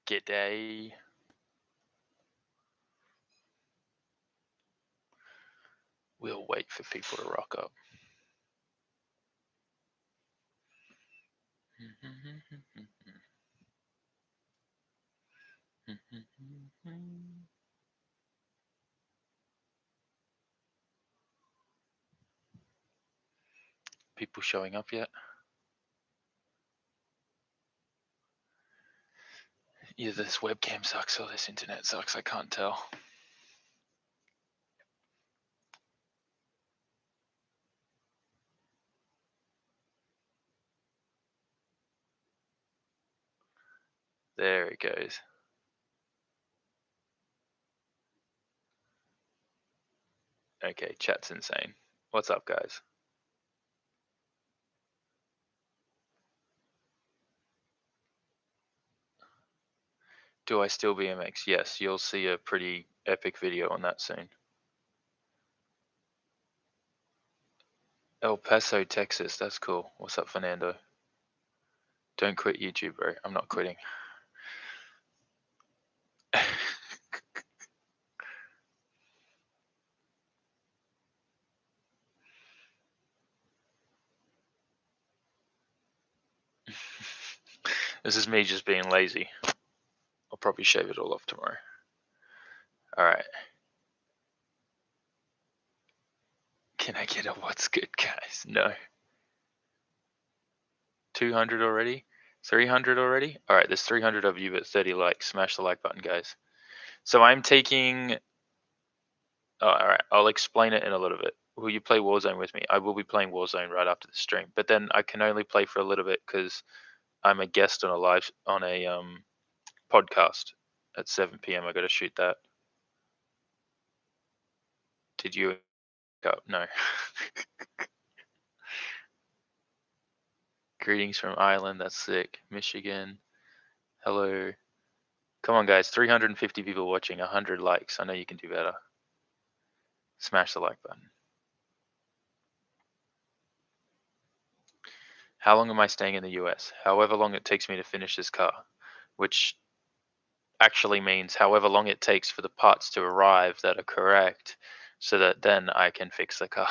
G'day. We'll wait for people to rock up. People showing up yet? Either this webcam sucks or this internet sucks, I can't tell. There it goes. Okay, chat's insane. What's up, guys? Do I still BMX? Yes, you'll see a pretty epic video on that soon. El Paso, Texas. That's cool. What's up, Fernando? Don't quit YouTube, bro. I'm not quitting. This is me just being lazy. I'll probably shave it all off tomorrow. All right. Can I get a what's good, guys? No. 200 already? 300 already? All right, there's 300 of you, but 30 likes. Smash the like button, guys. So I'm taking... Oh, all right, I'll explain it in a little bit. Will you play Warzone with me? I will be playing Warzone right after the stream, but then I can only play for a little bit because I'm a guest on a podcast at 7 p.m. I got to shoot that. Did you? No. Greetings from Ireland. That's sick. Michigan. Hello. Come on, guys. 350 people watching. 100 likes. I know you can do better. Smash the like button. How long am I staying in the US? However long it takes me to finish this car, which actually means however long it takes for the parts to arrive that are correct so that then I can fix the car.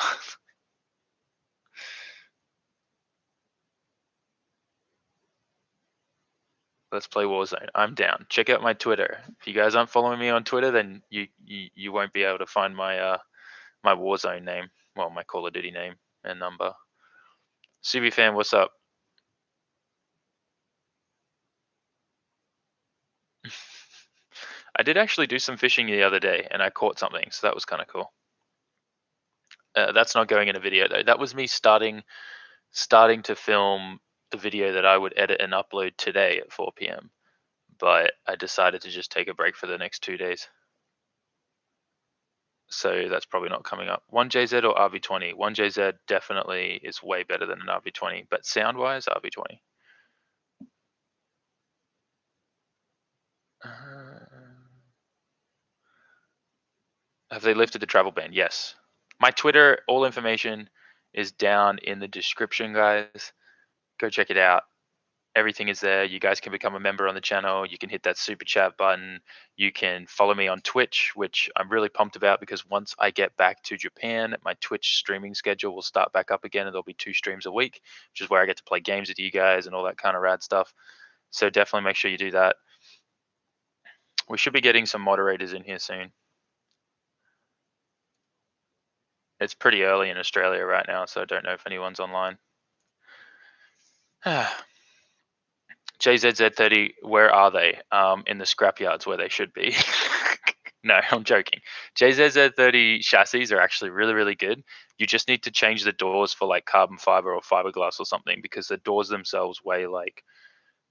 Let's play Warzone. I'm down. Check out my Twitter. If you guys aren't following me on Twitter, then you won't be able to find my my Warzone name. Well, my Call of Duty name and number. CB fan, what's up? I did actually do some fishing the other day and I caught something, so that was kind of cool. That's not going in a video though. That was me starting to film the video that I would edit and upload today at 4 p.m. But I decided to just take a break for the next 2 days. So that's probably not coming up. 1JZ or RV20? 1JZ definitely is way better than an RV20, but sound-wise, RV20. Have they lifted the travel ban? Yes. My Twitter, all information is down in the description, guys. Go check it out. Everything is there. You guys can become a member on the channel. You can hit that super chat button. You can follow me on Twitch, which I'm really pumped about because once I get back to Japan, my Twitch streaming schedule will start back up again and there'll be 2 streams a week, which is where I get to play games with you guys and all that kind of rad stuff. So definitely make sure you do that. We should be getting some moderators in here soon. It's pretty early in Australia right now, so I don't know if anyone's online. JZZ30, where are they? In the scrapyards where they should be. No, I'm joking. JZZ30 chassis are actually really, really good. You just need to change the doors for like carbon fiber or fiberglass or something because the doors themselves weigh like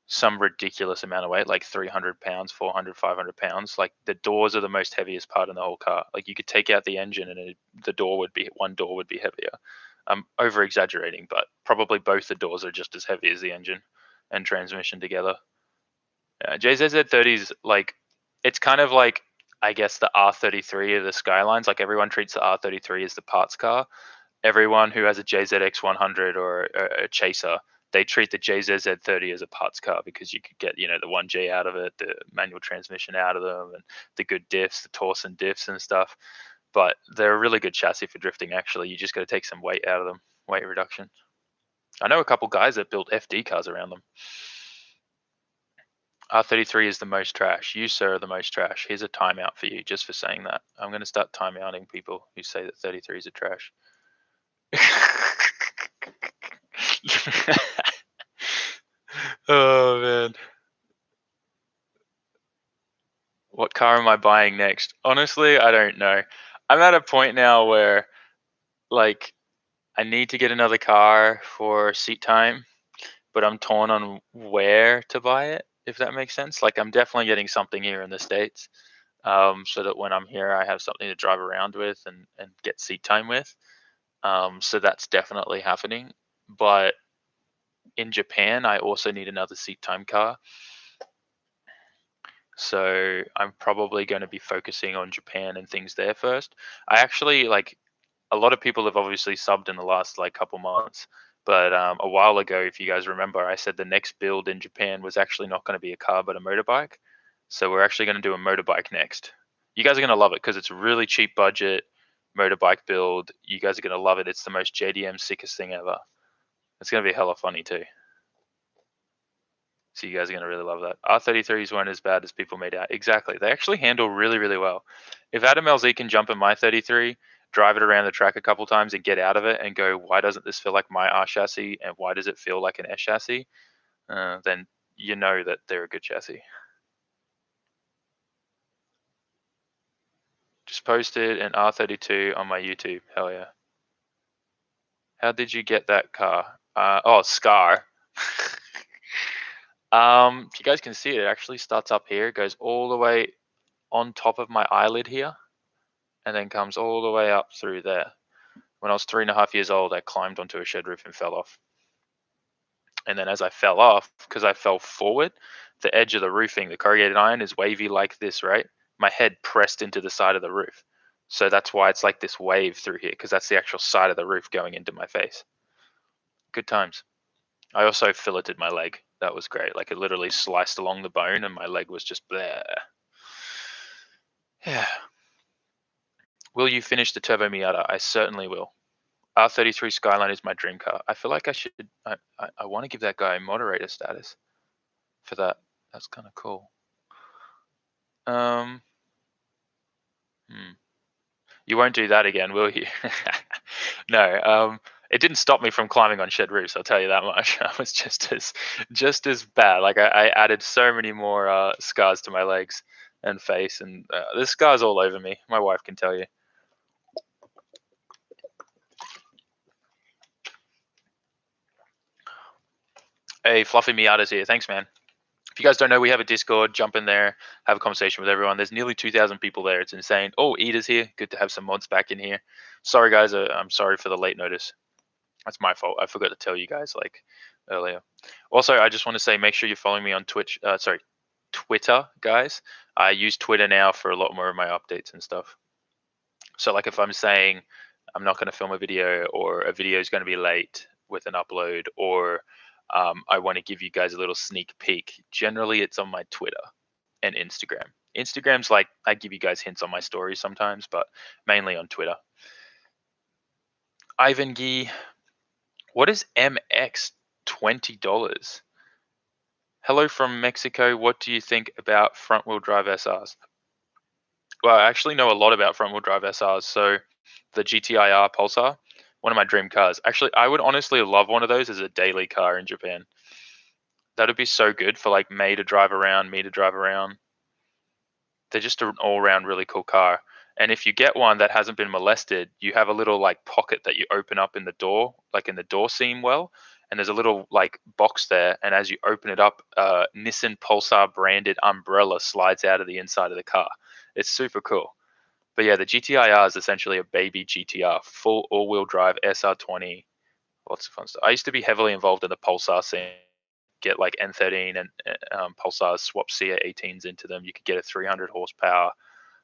some ridiculous amount of weight, like 300 pounds, 400, 500 pounds. Like the doors are the most heaviest part in the whole car. Like you could take out the engine and one door would be heavier. I'm over exaggerating, but probably both the doors are just as heavy as the engine and transmission together. JZZ30 is like, it's kind of like, I guess, the R33 of the Skylines. Like everyone treats the R33 as the parts car. Everyone who has a JZX100 or a Chaser they treat the JZZ30 as a parts car because you could get, the 1G out of it, the manual transmission out of them, and the good diffs, the Torsen diffs and stuff. But they're a really good chassis for drifting, actually. You just got to take some weight out of them, weight reduction. I know a couple guys that built FD cars around them. R33 is the most trash. You, sir, are the most trash. Here's a timeout for you just for saying that. I'm going to start timeouting people who say that 33s are trash. Oh, man. What car am I buying next? Honestly, I don't know. I'm at a point now where, like, I need to get another car for seat time, but I'm torn on where to buy it, if that makes sense. Like, I'm definitely getting something here in the States, so that when I'm here, I have something to drive around with and get seat time with. So that's definitely happening. But in Japan, I also need another seat time car. So I'm probably going to be focusing on Japan and things there first. I actually a lot of people have obviously subbed in the last couple months, but a while ago, if you guys remember, I said the next build in Japan was actually not going to be a car but a motorbike. So we're actually going to do a motorbike next. You guys are going to love it because it's a really cheap budget motorbike build. You guys are going to love it. It's the most JDM sickest thing ever. It's going to be hella funny too. So you guys are going to really love that. R33s weren't as bad as people made out. Exactly. They actually handle really, really well. If Adam LZ can jump in my 33, drive it around the track a couple times and get out of it and go, why doesn't this feel like my R chassis and why does it feel like an S chassis? Then you know that they're a good chassis. Just posted an R32 on my YouTube. Hell yeah. How did you get that car? Scar. If you guys can see it, it actually starts up here, goes all the way on top of my eyelid here, and then comes all the way up through there. When I was 3.5 years old, I climbed onto a shed roof and fell off. And then as I fell off, because I fell forward, the edge of the roofing, the corrugated iron is wavy like this, right? My head pressed into the side of the roof. So that's why it's like this wave through here, because that's the actual side of the roof going into my face. Good times. I also filleted my leg. That was great. Like it literally sliced along the bone and my leg was just there. Yeah. Will you finish the Turbo Miata? I certainly will. R33 Skyline is my dream car. I feel like I should. I want to give that guy moderator status for that. That's kind of cool. You won't do that again, will you? No. It didn't stop me from climbing on shed roofs. I'll tell you that much. I was just as bad. Like I added so many more scars to my legs and face, and there's scars all over me. My wife can tell you. Hey, Fluffy Miata's here. Thanks, man. If you guys don't know, we have a Discord. Jump in there, have a conversation with everyone. There's nearly 2,000 people there. It's insane. Oh, Eda's here. Good to have some mods back in here. Sorry, guys. I'm sorry for the late notice. That's my fault. I forgot to tell you guys earlier. Also, I just want to say, make sure you're following me on Twitter, guys. I use Twitter now for a lot more of my updates and stuff. So like if I'm saying I'm not going to film a video or a video is going to be late with an upload or I want to give you guys a little sneak peek, generally it's on my Twitter and Instagram. Instagram's like I give you guys hints on my stories sometimes, but mainly on Twitter. Ivan Gee, what is MX $20? Hello from Mexico. What do you think about front wheel drive SRs? Well, I actually know a lot about front wheel drive SRs. So the GTIR Pulsar, one of my dream cars. Actually, I would honestly love one of those as a daily car in Japan. That'd be so good for like me to drive around. They're just an all-round really cool car. And if you get one that hasn't been molested, you have a little like pocket that you open up in the door, like in the door seam well, and there's a little like box there. And as you open it up, Nissan Pulsar branded umbrella slides out of the inside of the car. It's super cool. But yeah, the GTIR is essentially a baby GTR, full all-wheel drive SR20. Lots of fun stuff. I used to be heavily involved in the Pulsar scene. Get like N13 and Pulsars, swap CA18s into them. You could get a 300 horsepower,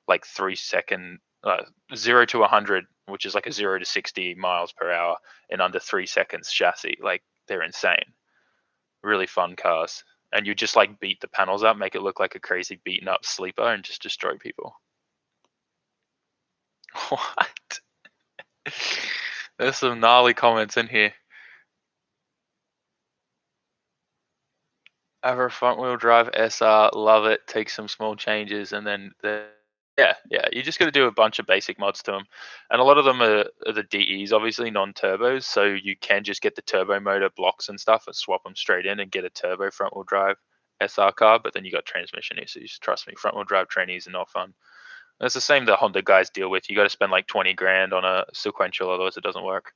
like 3 second, 0 to 100, which is like a 0 to 60 miles per hour in under 3 seconds chassis. Like they're insane. Really fun cars. And you just like beat the panels up, make it look like a crazy beaten up sleeper, and just destroy people. What? There's some gnarly comments in here. I have a front wheel drive SR, love it. Take some small changes, and then yeah. You just got to do a bunch of basic mods to them, and a lot of them are the DEs, obviously non-turbos. So you can just get the turbo motor blocks and stuff and swap them straight in and get a turbo front wheel drive SR car. But then you got transmission issues. Trust me, front wheel drive trainees are not fun. It's the same the Honda guys deal with. You got to spend like 20 grand on a sequential, otherwise it doesn't work.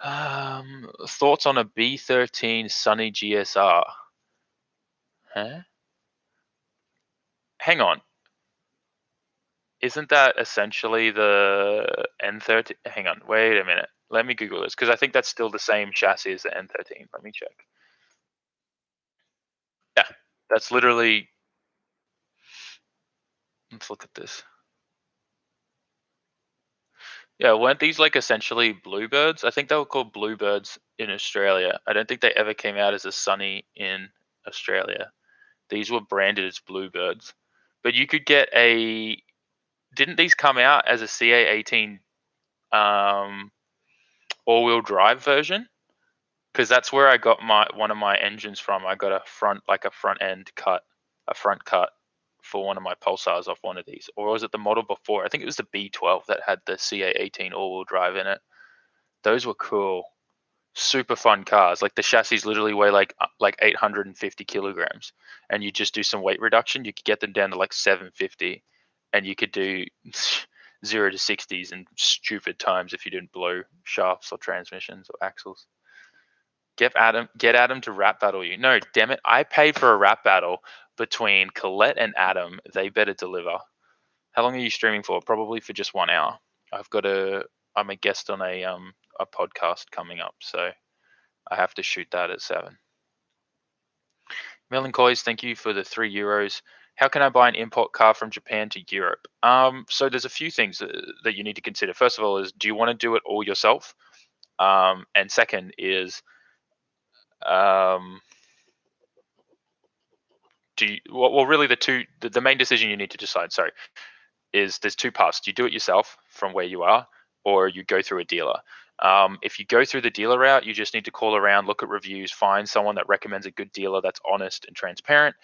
Thoughts on a B13 Sunny GSR? Huh? Hang on. Isn't that essentially the N13? Hang on, wait a minute. Let me Google this because I think that's still the same chassis as the N13. Let me check. Yeah, that's literally. Let's look at this. Yeah, weren't these like essentially Bluebirds? I think they were called Bluebirds in Australia. I don't think they ever came out as a Sunny in Australia. These were branded as Bluebirds. But you could get a. Didn't these come out as a CA18 all-wheel drive version? Because that's where I got one of my engines from. I got a front cut for one of my pulsars off one of these. Or was it the model before? I think it was the B12 that had the CA18 all-wheel drive in it. Those were cool, super fun cars. Like the chassis literally weigh like 850 kilograms, and you just do some weight reduction. You could get them down to like 750, and you could do 0 to 60s in stupid times if you didn't blow shafts or transmissions or axles. Get Adam to rap battle you. No, damn it. I paid for a rap battle between Colette and Adam. They better deliver. How long are you streaming for? Probably for just 1 hour. I'm a guest on a podcast coming up, so I have to shoot that at 7. Melancholies, thank you for the €3. How can I buy an import car from Japan to Europe? So there's a few things that you need to consider. First of all, is do you want to do it all yourself? And second is um, really the main decision you need to decide, sorry, is there's two paths. Do you do it yourself from where you are, or you go through a dealer? If you go through the dealer route, you just need to call around, look at reviews, find someone that recommends a good dealer that's honest and transparent.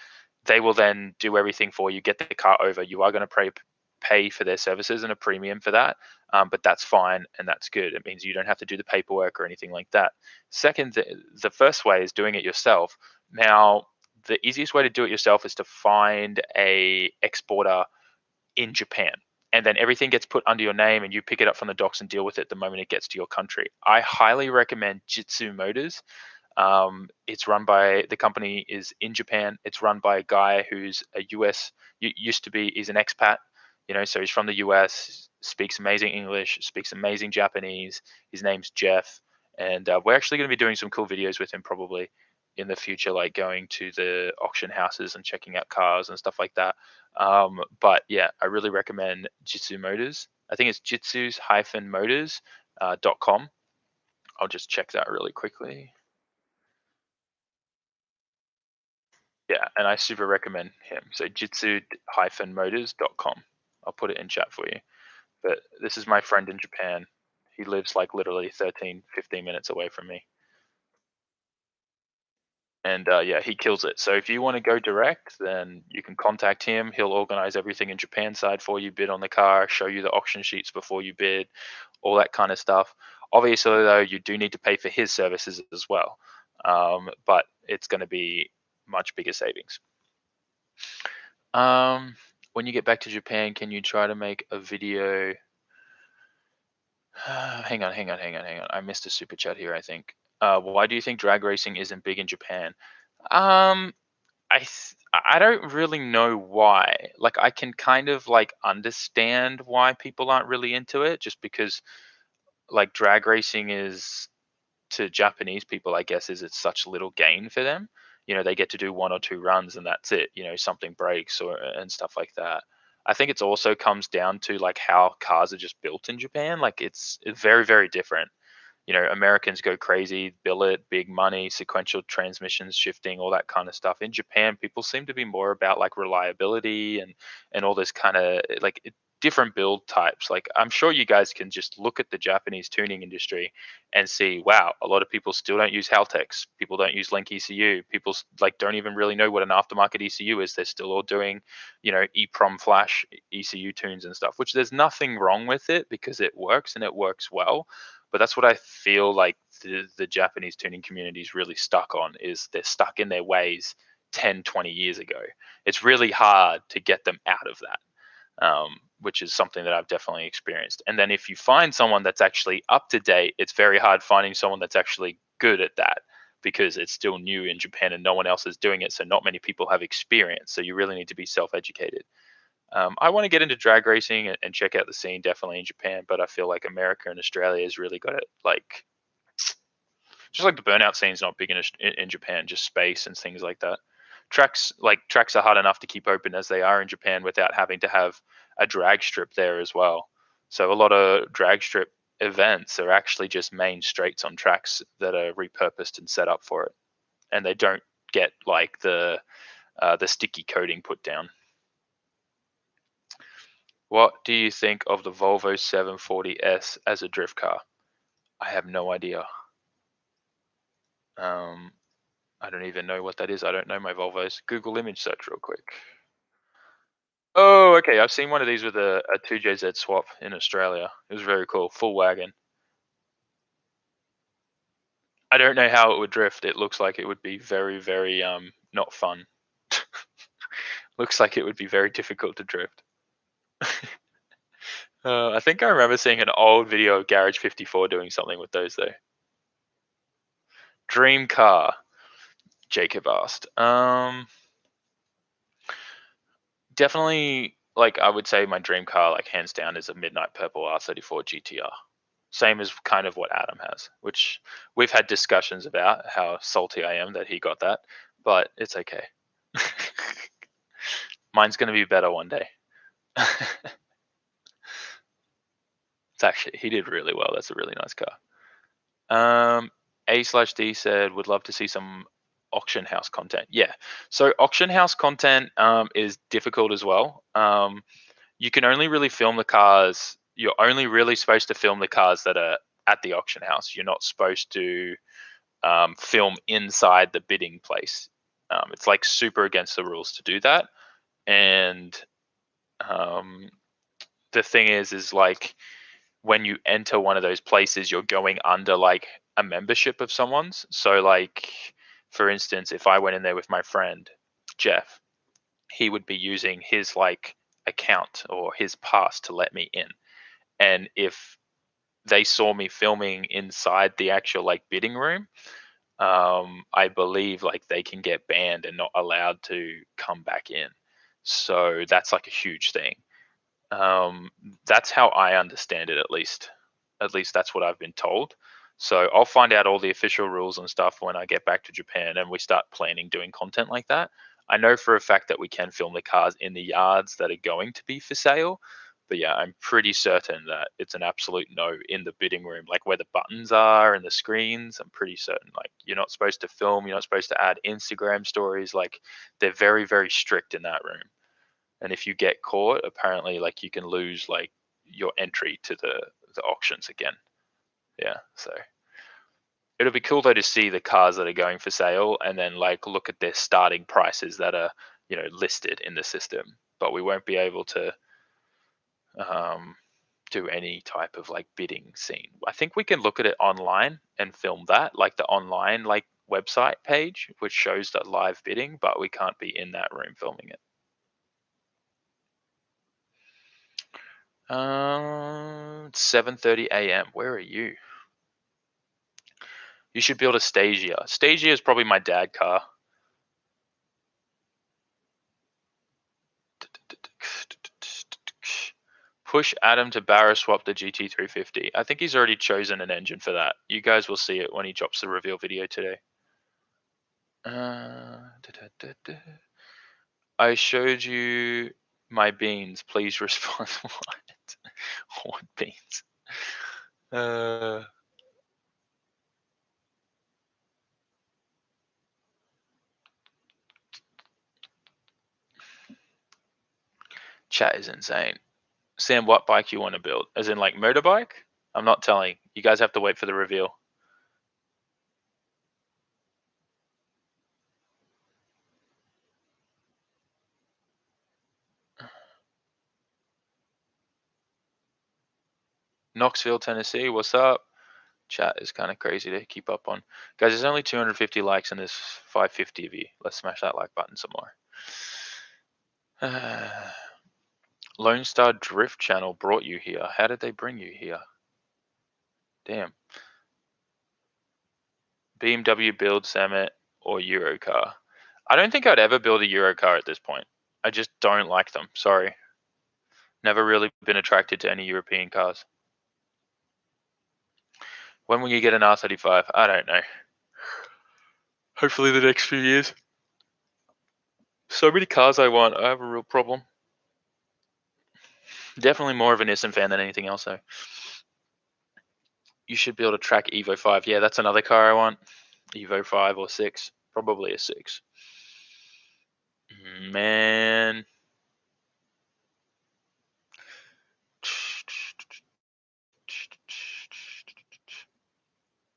They will then do everything for you, get the car over. You are going to pay for their services and a premium for that, but that's fine and that's good. It means you don't have to do the paperwork or anything like that. Second, the first way is doing it yourself. Now, the easiest way to do it yourself is to find a exporter in Japan. And then everything gets put under your name and you pick it up from the docks and deal with it the moment it gets to your country. I highly recommend Jitsu Motors. It's run by, the company is in Japan. It's run by a guy who's a US, he's an expat, so he's from the US, speaks amazing English, speaks amazing Japanese. His name's Jeff. And we're actually going to be doing some cool videos with him probably in the future, like going to the auction houses and checking out cars and stuff like that. But yeah, I really recommend Jitsu Motors. I think it's jitsus-motors.com. I'll just check that really quickly. Yeah, and I super recommend him. So jitsu-motors.com. I'll put it in chat for you. But this is my friend in Japan. He lives like literally 13, 15 minutes away from me. And yeah, he kills it. So if you want to go direct, then you can contact him. He'll organize everything in Japan side for you, bid on the car, show you the auction sheets before you bid, all that kind of stuff. Obviously, though, you do need to pay for his services as well, but it's going to be much bigger savings. When you get back to Japan, can you try to make a video? Hang on. I missed a super chat here, I think. Why do you think drag racing isn't big in Japan? Um, I don't really know why. Like I can kind of like understand why people aren't really into it, just because like drag racing is, to Japanese people, I guess, is it's such little gain for them. They get to do 1 or 2 runs and that's it. Something breaks or and stuff like that. I think it's also comes down to like how cars are just built in Japan. Like it's very, very different. Americans go crazy, billet, big money, sequential transmissions, shifting, all that kind of stuff. In Japan, people seem to be more about like reliability and all this kind of like different build types. Like I'm sure you guys can just look at the Japanese tuning industry and see, wow, a lot of people still don't use Haltex. People don't use Link ECU. People like don't even really know what an aftermarket ECU is. They're still all doing, EEPROM flash ECU tunes and stuff, which there's nothing wrong with it because it works and it works well. But that's what I feel like the Japanese tuning community is really stuck on, is they're stuck in their ways 10, 20 years ago. It's really hard to get them out of that, which is something that I've definitely experienced. And then if you find someone that's actually up to date, it's very hard finding someone that's actually good at that because it's still new in Japan and no one else is doing it. So not many people have experience. So you really need to be self-educated. I want to get into drag racing and check out the scene definitely in Japan, but I feel like America and Australia has really got it. Like, just like the burnout scene's not big in Japan, just space and things like that. Tracks are hard enough to keep open as they are in Japan without having to have a drag strip there as well. So a lot of drag strip events are actually just main straights on tracks that are repurposed and set up for it, and they don't get like the sticky coating put down. What do you think of the Volvo 740S as a drift car? I have no idea. Um, I don't even know what that is. I don't know my Volvos. Google image search real quick. Oh, okay. I've seen one of these with a 2JZ swap in Australia. It was very cool. Full wagon. I don't know how it would drift. It looks like it would be very, very not fun. Looks like it would be very difficult to drift. I think I remember seeing an old video of Garage 54 doing something with those though. Dream car, Jacob asked. Definitely, like I would say my dream car, like hands down, is a Midnight Purple R34 GTR. Same as kind of what Adam has, which we've had discussions about how salty I am that he got that, but it's okay. Mine's going to be better one day. It's actually, he did really well. That's a really nice car. A/D said, would love to see some auction house content. Yeah. So auction house content is difficult as well. You can only really film the cars. You're only really supposed to film the cars that are at the auction house. You're not supposed to film inside the bidding place. It's like super against the rules to do that. And the thing is like when you enter one of those places, you're going under like a membership of someone's. So like, for instance, if I went in there with my friend Jeff, he would be using his like account or his pass to let me in. And if they saw me filming inside the actual like bidding room, I believe like they can get banned and not allowed to come back in. So that's like a huge thing. Um, that's how I understand it, at least. At least that's what I've been told. So I'll find out all the official rules and stuff when I get back to Japan and we start planning doing content like that. I know for a fact that we can film the cars in the yards that are going to be for sale. But yeah, I'm pretty certain that it's an absolute no in the bidding room, like where the buttons are and the screens. I'm pretty certain, like, you're not supposed to film, you're not supposed to add Instagram stories. Like, they're very, very strict in that room. And if you get caught, apparently like you can lose like your entry to the auctions again. Yeah, so it'll be cool though to see the cars that are going for sale and then like look at their starting prices that are, listed in the system. But we won't be able to um, do any type of like bidding scene. I think we can look at it online and film that, like the online like website page which shows the live bidding, but we can't be in that room filming it. 7:30 a.m. Where are you? You should build a Stagia. Stagia is probably my dad car. Push Adam to barra swap the GT350. I think he's already chosen an engine for that. You guys will see it when he drops the reveal video today. I showed you my beans. Please respond. What? What beans? Chat is insane. Sam, what bike you want to build? As in like motorbike? I'm not telling. You guys have to wait for the reveal. Knoxville, Tennessee. What's up? Chat is kind of crazy to keep up on. Guys, there's only 250 likes and there's 550 of you. Let's smash that like button some more. Lone Star Drift Channel brought you here. How did they bring you here? Damn. BMW build Summit or Euro car. I don't think I'd ever build a Euro car at this point. I just don't like them. Sorry. Never really been attracted to any European cars. When will you get an R35? I don't know. Hopefully the next few years. So many cars I want. I have a real problem. Definitely more of a Nissan fan than anything else, though. You should build a track Evo 5. Yeah, that's another car I want. Evo 5 or 6. Probably a 6. Man.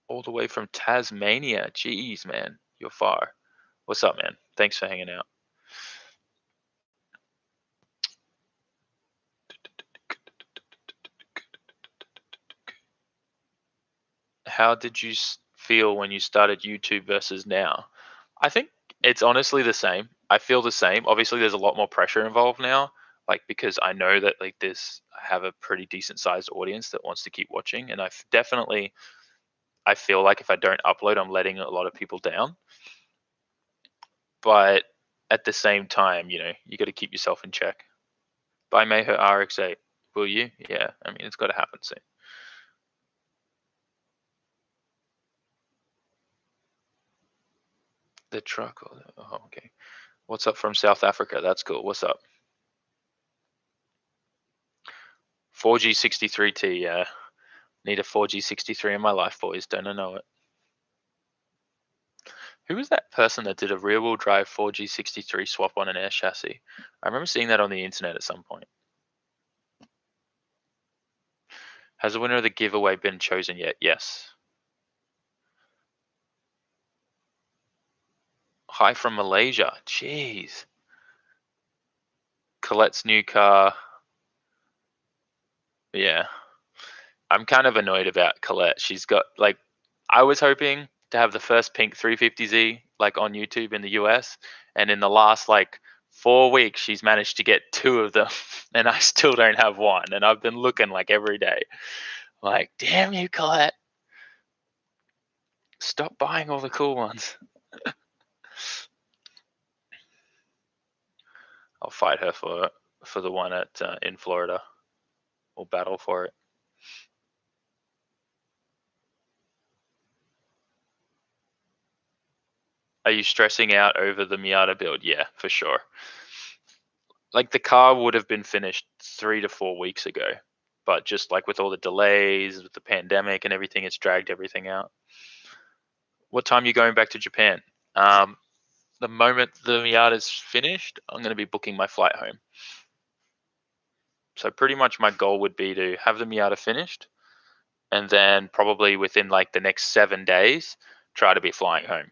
All the way from Tasmania. Jeez, man. You're far. What's up, man? Thanks for hanging out. How did you feel when you started YouTube versus now? I think it's honestly the same. I feel the same. Obviously, there's a lot more pressure involved now, like because I know that like this, I have a pretty decent sized audience that wants to keep watching, and definitely, I feel like if I don't upload, I'm letting a lot of people down. But at the same time, you got to keep yourself in check. Buy Mayher RX-8, will you? Yeah, I mean it's got to happen soon. The truck. Oh, okay. What's up from South Africa? That's cool. What's up? 4G63T, yeah. Need a 4G63 in my life, boys. Don't I know it? Who was that person that did a rear-wheel drive 4G63 swap on an air chassis? I remember seeing that on the internet at some point. Has the winner of the giveaway been chosen yet? Yes. Hi from Malaysia. Jeez. Colette's new car. Yeah. I'm kind of annoyed about Colette. She's got like, I was hoping to have the first pink 350Z like on YouTube in the US, and in the last like 4 weeks she's managed to get 2 of them, and I still don't have one. And I've been looking like every day. Like, damn you, Colette! Stop buying all the cool ones. I'll fight her for the one at in Florida. We'll battle for it. Are you stressing out over the Miata build? Yeah, for sure. Like the car would have been finished 3 to 4 weeks ago, but just like with all the delays, with the pandemic and everything, it's dragged everything out. What time are you going back to Japan? The moment the Miata's finished, I'm going to be booking my flight home. So pretty much my goal would be to have the Miata finished, and then probably within like the next 7 days, try to be flying home.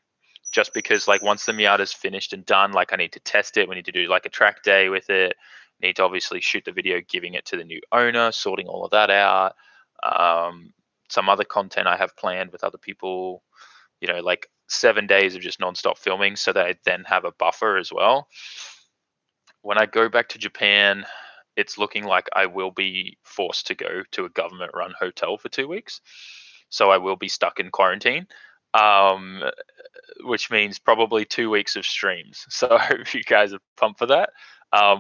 Just because like once the Miata's finished and done, like I need to test it. We need to do like a track day with it. Need to obviously shoot the video, giving it to the new owner, sorting all of that out. Some other content I have planned with other people, like 7 days of just nonstop filming so that I then have a buffer as well. When I go back to Japan, it's looking like I will be forced to go to a government run hotel for 2 weeks. So I will be stuck in quarantine. Which means probably 2 weeks of streams. So I hope you guys are pumped for that.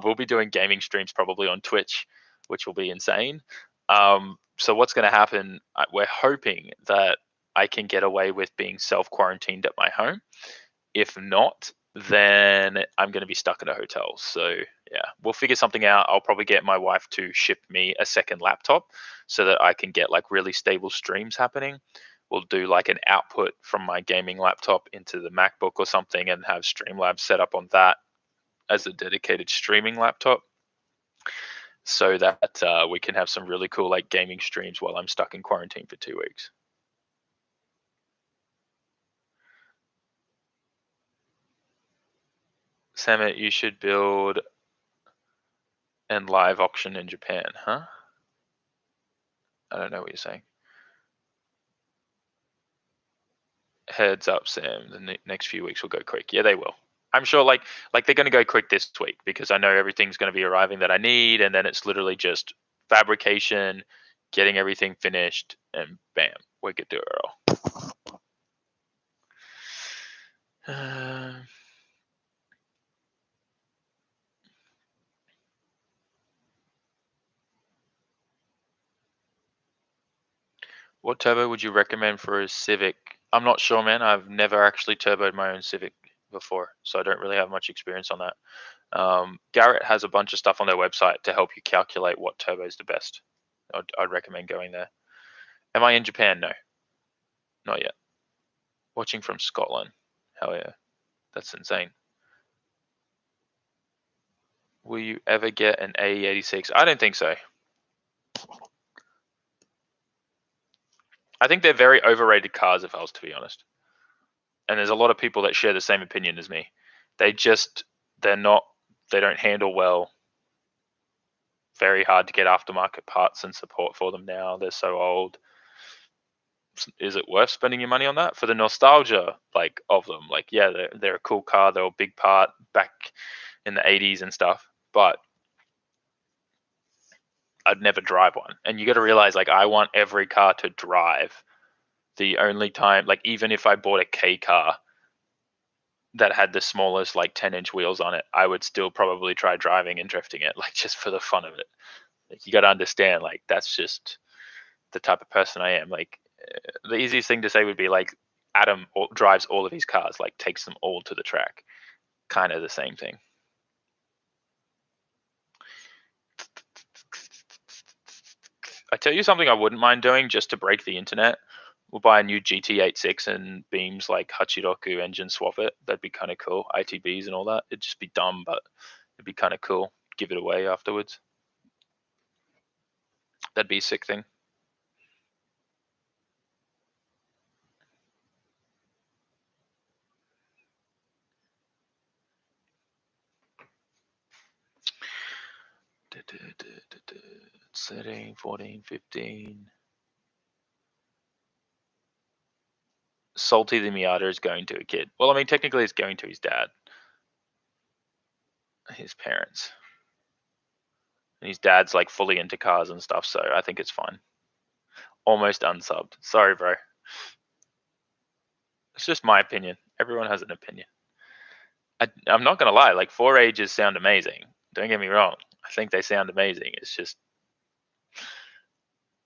We'll be doing gaming streams probably on Twitch, which will be insane. So what's going to happen? We're hoping that I can get away with being self-quarantined at my home. If not, then I'm going to be stuck in a hotel. So yeah, we'll figure something out. I'll probably get my wife to ship me a second laptop so that I can get like really stable streams happening. We'll do like an output from my gaming laptop into the MacBook or something and have Streamlabs set up on that as a dedicated streaming laptop. so that we can have some really cool like gaming streams while I'm stuck in quarantine for 2 weeks. Samet, you should build and live auction in Japan, huh? I don't know what you're saying. Heads up, Sam. The next few weeks will go quick. Yeah, they will. I'm sure. Like they're going to go quick this week because I know everything's going to be arriving that I need, and then it's literally just fabrication, getting everything finished, and bam, we're good to roll. What turbo would you recommend for a Civic? I'm not sure, man. I've never actually turboed my own Civic before, so I don't really have much experience on that. Garrett has a bunch of stuff on their website to help you calculate what turbo is the best. I'd recommend going there. Am I in Japan? No, not yet. Watching from Scotland. Hell yeah, that's insane. Will you ever get an AE86? I don't think so. I think they're very overrated cars, if I was to be honest. And there's a lot of people that share the same opinion as me. They just, they're not, they don't handle well. Very hard to get aftermarket parts and support for them now. They're so old. Is it worth spending your money on that for the nostalgia like of them? Like, yeah, they're a cool car. They're a big part back in the 80s and stuff, but I'd never drive one. And you got to realize, like, I want every car to drive. The only time, like, even if I bought a K car that had the smallest, like, 10-inch wheels on it, I would still probably try driving and drifting it, like, just for the fun of it. Like, you got to understand, like, that's just the type of person I am. Like, the easiest thing to say would be, like, Adam drives all of his cars, like, takes them all to the track. Kind of the same thing. I tell you something I wouldn't mind doing just to break the internet. We'll buy a new GT86 and beams like Hachiroku engine swap it. That'd be kind of cool. ITBs and all that. It'd just be dumb, but it'd be kind of cool. Give it away afterwards. That'd be a sick thing. Setting 14, 15. Salty the Miata is going to a kid. Well, I mean, technically it's going to his dad. His parents. And his dad's like fully into cars and stuff, so I think it's fine. Almost unsubbed. Sorry, bro. It's just my opinion. Everyone has an opinion. I'm not gonna lie, like 4Ages sound amazing. Don't get me wrong. I think they sound amazing. It's just,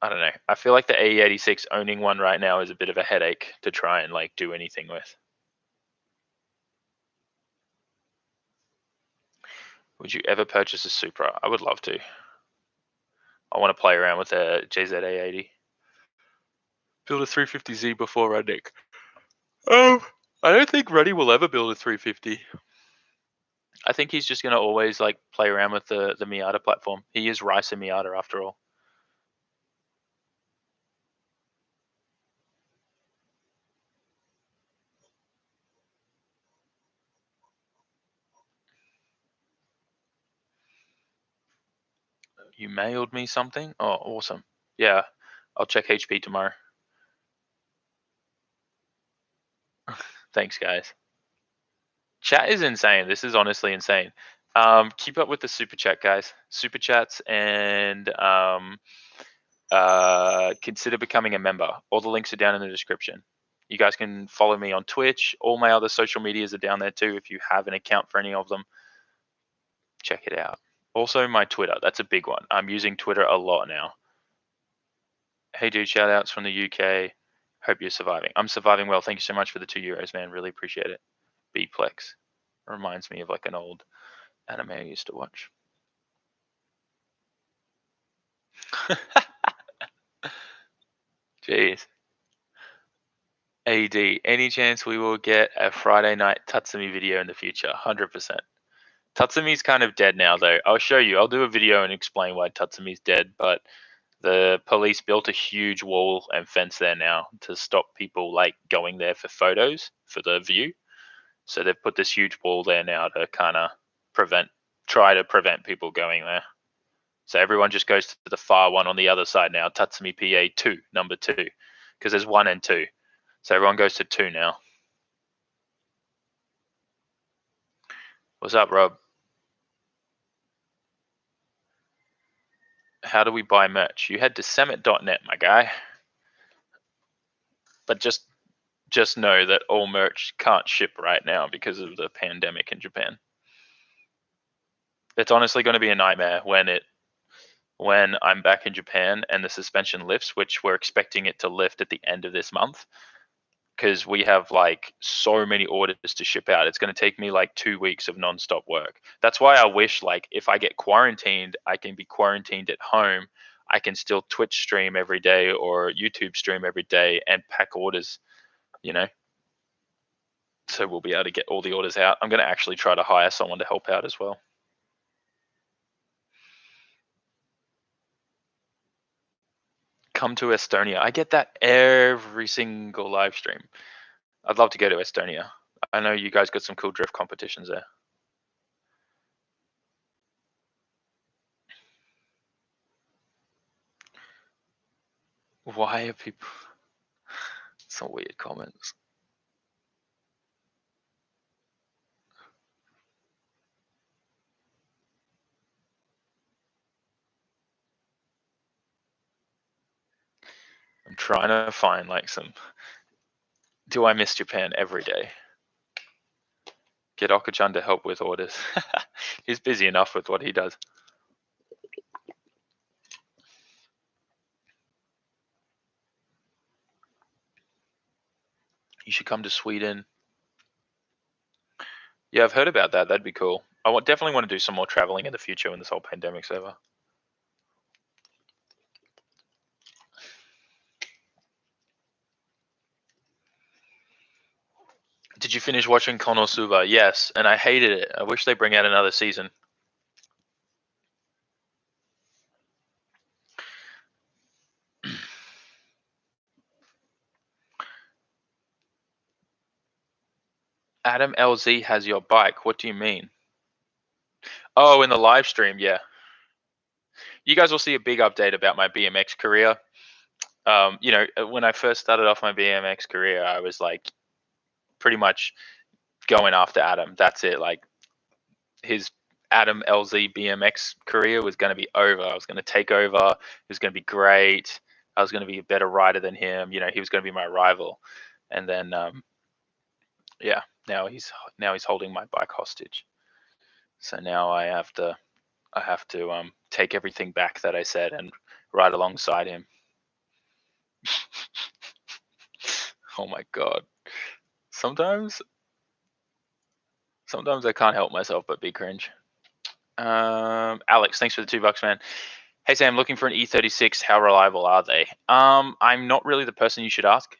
I don't know. I feel like the AE86 owning one right now is a bit of a headache to try and like do anything with. Would you ever purchase a Supra? I would love to. I want to play around with a JZA80. Build a 350Z before Rudnick. I don't think Ruddy will ever build a 350. I think he's just gonna always like play around with the Miata platform. He is Rice and Miata after all. You mailed me something? Oh, awesome. Yeah, I'll check HP tomorrow. Thanks, guys. Chat is insane. This is honestly insane. Keep up with the super chat, guys. Super chats and consider becoming a member. All the links are down in the description. You guys can follow me on Twitch. All my other social medias are down there too. If you have an account for any of them, check it out. Also, my Twitter. That's a big one. I'm using Twitter a lot now. Hey, dude, shout outs from the UK. Hope you're surviving. I'm surviving well. Thank you so much for the €2, man. Really appreciate it. Bplex. Reminds me of like an old anime I used to watch. Jeez. AD, any chance we will get a Friday night Tatsumi video in the future? 100%. Tatsumi's kind of dead now, though. I'll show you. I'll do a video and explain why Tatsumi's dead, but the police built a huge wall and fence there now to stop people like going there for photos for the view. So they've put this huge wall there now to kind of try to prevent people going there. So everyone just goes to the far one on the other side now, Tatsumi PA 2, number 2, because there's 1 and 2. So everyone goes to 2 now. What's up, Rob? How do we buy merch? You head to summit.net, my guy. But just know that all merch can't ship right now because of the pandemic in Japan. It's honestly going to be a nightmare when I'm back in Japan and the suspension lifts, which we're expecting it to lift at the end of this month, because we have like so many orders to ship out. It's going to take me like 2 weeks of nonstop work. That's why I wish, like, if I get quarantined, I can be quarantined at home. I can still Twitch stream every day or YouTube stream every day and pack orders, you know? So we'll be able to get all the orders out. I'm going to actually try to hire someone to help out as well. Come to Estonia. I get that every single live stream. I'd love to go to Estonia. I know you guys got some cool drift competitions there. Why are people... Some weird comments. I'm trying to find like some... Do I miss Japan every day? Get Okachan to help with orders. He's busy enough with what he does. You should come to Sweden. Yeah, I've heard about that. That'd be cool. I definitely want to do some more traveling in the future when this whole pandemic's over. Did you finish watching Konosuba? Yes, and I hated it. I wish they bring out another season. Adam LZ has your bike. What do you mean? Oh, in the live stream, yeah. You guys will see a big update about my BMX career. You know, when I first started off my BMX career, I was like pretty much going after Adam. That's it. Like his Adam LZ BMX career was going to be over. I was going to take over. It was going to be great. I was going to be a better rider than him. You know, he was going to be my rival. And then, yeah, now he's holding my bike hostage. So now I have to take everything back that I said and ride alongside him. Oh my god. Sometimes I can't help myself but be cringe. Alex, thanks for the $2, man. Hey Sam, looking for an E36. How reliable are they? I'm not really the person you should ask.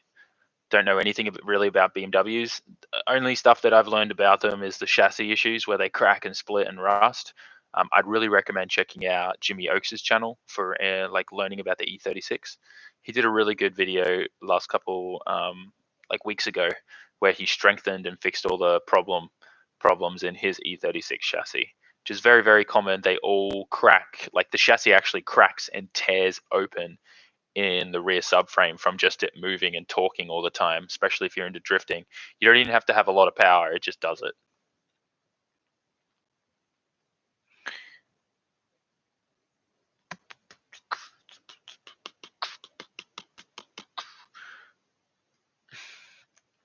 Don't know anything really about BMWs. Only stuff that I've learned about them is the chassis issues where they crack and split and rust. I'd really recommend checking out Jimmy Oakes' channel for like learning about the E36. He did a really good video last couple like weeks ago where he strengthened and fixed all the problems in his E36 chassis, which is very, very common. They all crack, like the chassis actually cracks and tears open in the rear subframe from just it moving and talking all the time, especially if you're into drifting. You don't even have to have a lot of power, it just does it.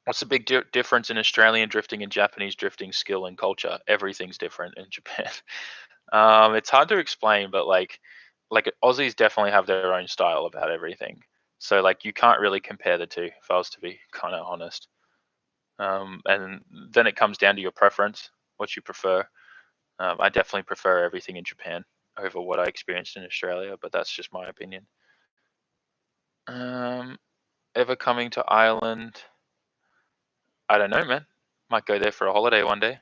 What's the big difference in Australian drifting and Japanese drifting skill and culture? Everything's different in Japan. It's hard to explain, but like Aussies definitely have their own style about everything. So like you can't really compare the two, if I was to be kind of honest. And then it comes down to your preference, what you prefer. I definitely prefer everything in Japan over what I experienced in Australia, but that's just my opinion. Ever coming to Ireland? I don't know, man. Might go there for a holiday one day.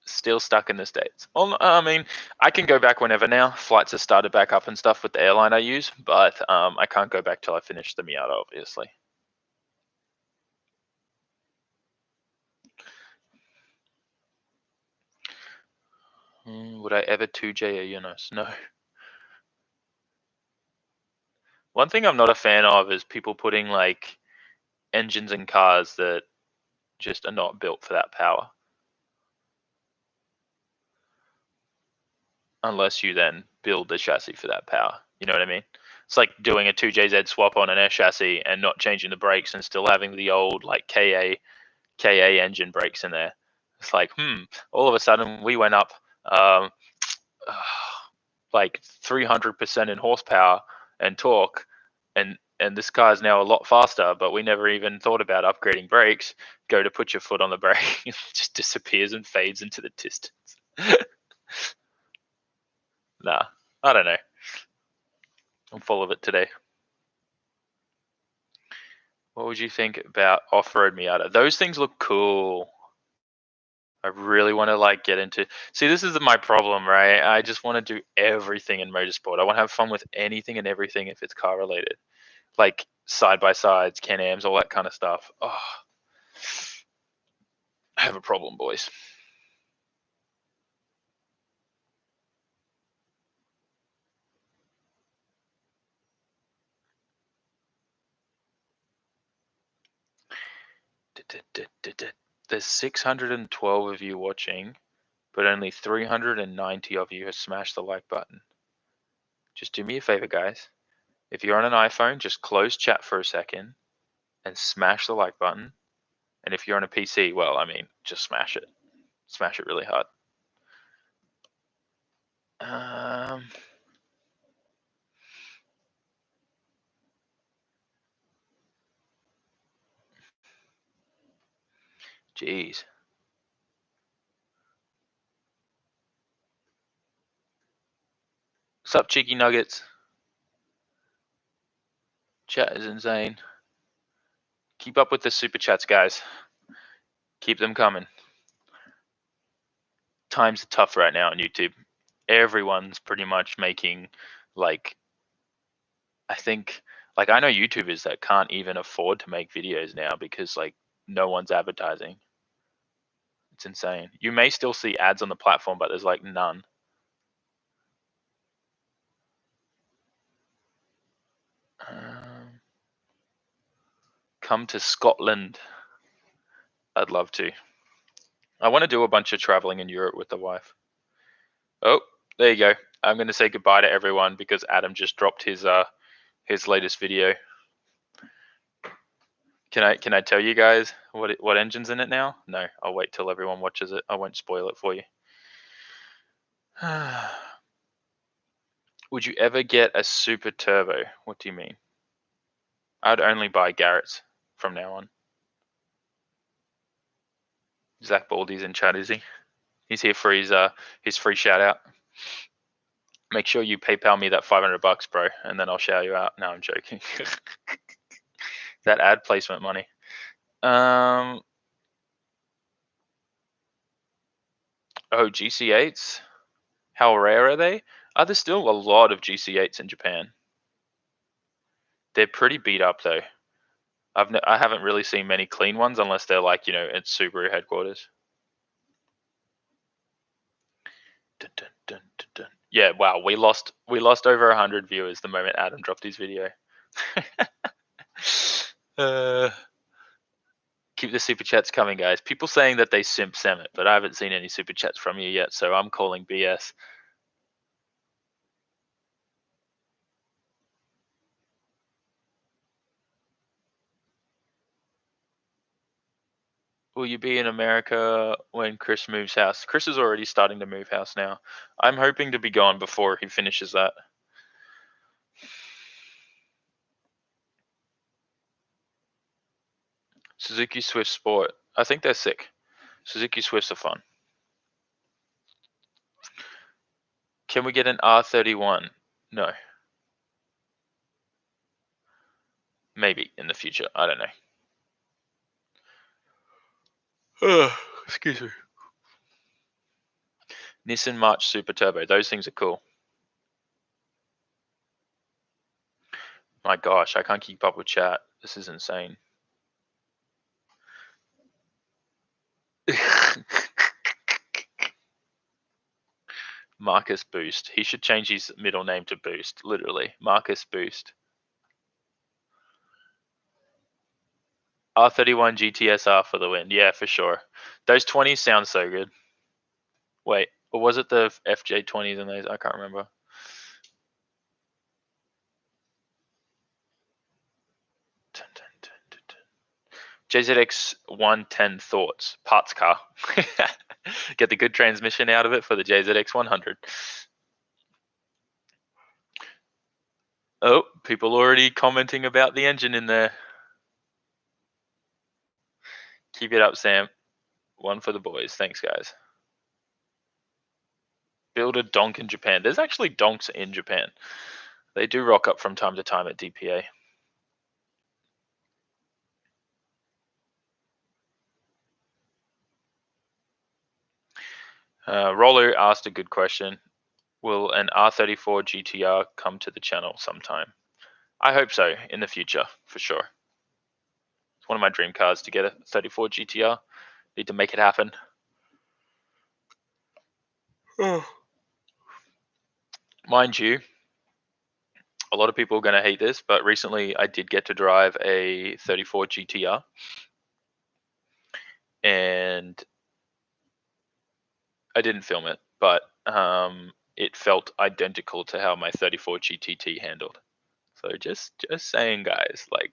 Still stuck in the States. Well, I mean, I can go back whenever now. Flights have started back up and stuff with the airline I use, but I can't go back till I finish the Miata, obviously. Would I ever 2J a Yunus? No. One thing I'm not a fan of is people putting like engines in cars that just are not built for that power. Unless you then build the chassis for that power. You know what I mean? It's like doing a 2JZ swap on an air chassis and not changing the brakes and still having the old like KA engine brakes in there. It's like, all of a sudden we went up um, like 300% in horsepower and torque, and this car is now a lot faster, but we never even thought about upgrading brakes. Go to put your foot on the brake, it just disappears and fades into the distance. Nah, I don't know. I'm full of it today. What would you think about off-road Miata? Those things look cool. I really want to like get into. See, this is my problem, right? I just want to do everything in motorsport. I want to have fun with anything and everything if it's car related, like side by sides, Can-Ams, all that kind of stuff. Oh, I have a problem, boys. There's 612 of you watching, but only 390 of you have smashed the like button. Just do me a favor, guys. If you're on an iPhone, just close chat for a second and smash the like button. And if you're on a PC, well, I mean, just smash it. Smash it really hard. Jeez. Sup, cheeky nuggets? Chat is insane. Keep up with the super chats, guys. Keep them coming. Times are tough right now on YouTube. Everyone's pretty much making like, I think, like I know YouTubers that can't even afford to make videos now because like no one's advertising. It's insane. You may still see ads on the platform, but there's like none. Come to Scotland. I'd love to. I want to do a bunch of traveling in Europe with the wife. Oh, there you go. I'm going to say goodbye to everyone because Adam just dropped his latest video. Can I tell you guys what engine's in it now? No, I'll wait till everyone watches it. I won't spoil it for you. Would you ever get a super turbo? What do you mean? I'd only buy Garrett's from now on. Zach Baldy's in chat, is he? He's here for his free shout out. Make sure you PayPal me that $500, bro, and then I'll shout you out. No, I'm joking. That ad placement money. Oh, GC8s. How rare are they? There's still a lot of GC8s in Japan. They're pretty beat up though. I haven't really seen many clean ones unless they're like, at Subaru headquarters. Dun, dun, dun, dun, dun. Yeah, wow, we lost over 100 viewers the moment Adam dropped his video. Keep the super chats coming, guys. People saying that they simp Summit, but I haven't seen any super chats from you yet, so I'm calling BS. Will you be in America when Chris moves house? Chris is already starting to move house now. I'm hoping to be gone before he finishes that. Suzuki Swift Sport. I think they're sick. Suzuki Swifts are fun. Can we get an R31? No. Maybe in the future. I don't know. Excuse me. Nissan March Super Turbo. Those things are cool. My gosh, I can't keep up with chat. This is insane. Marcus Boost. He should change his middle name to Boost, literally. Marcus Boost. R31 GTSR for the win. Yeah, for sure. Those 20s sound so good. Wait, or was it the FJ20s and those? I can't remember. JZX 110 thoughts. Parts car. Get the good transmission out of it for the JZX 100. Oh, people already commenting about the engine in there. Keep it up, Sam. One for the boys. Thanks, guys. Build a donk in Japan. There's actually donks in Japan. They do rock up from time to time at DPA. Rollo asked a good question. Will an R34 GTR come to the channel sometime? I hope so in the future, for sure. It's one of my dream cars to get a 34 GTR. Need to make it happen. Mind you, a lot of people are going to hate this, but recently I did get to drive a 34 GTR. And I didn't film it, but it felt identical to how my 34 GTT handled. So just saying, guys, like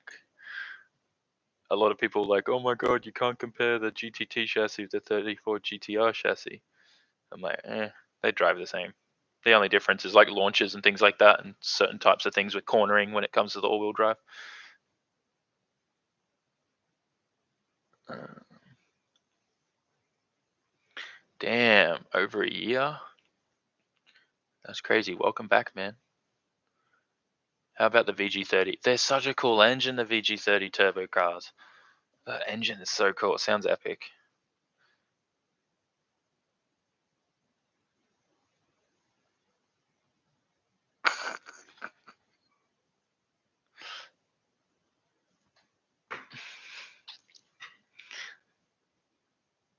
a lot of people like, oh my god, you can't compare the GTT chassis with the 34 GTR chassis. I'm like, they drive the same. The only difference is like launches and things like that, and certain types of things with cornering when it comes to the all-wheel drive. Damn, over a year? That's crazy. Welcome back, man. How about the VG30? They're such a cool engine, the VG30 turbo cars. That engine is so cool. It sounds epic.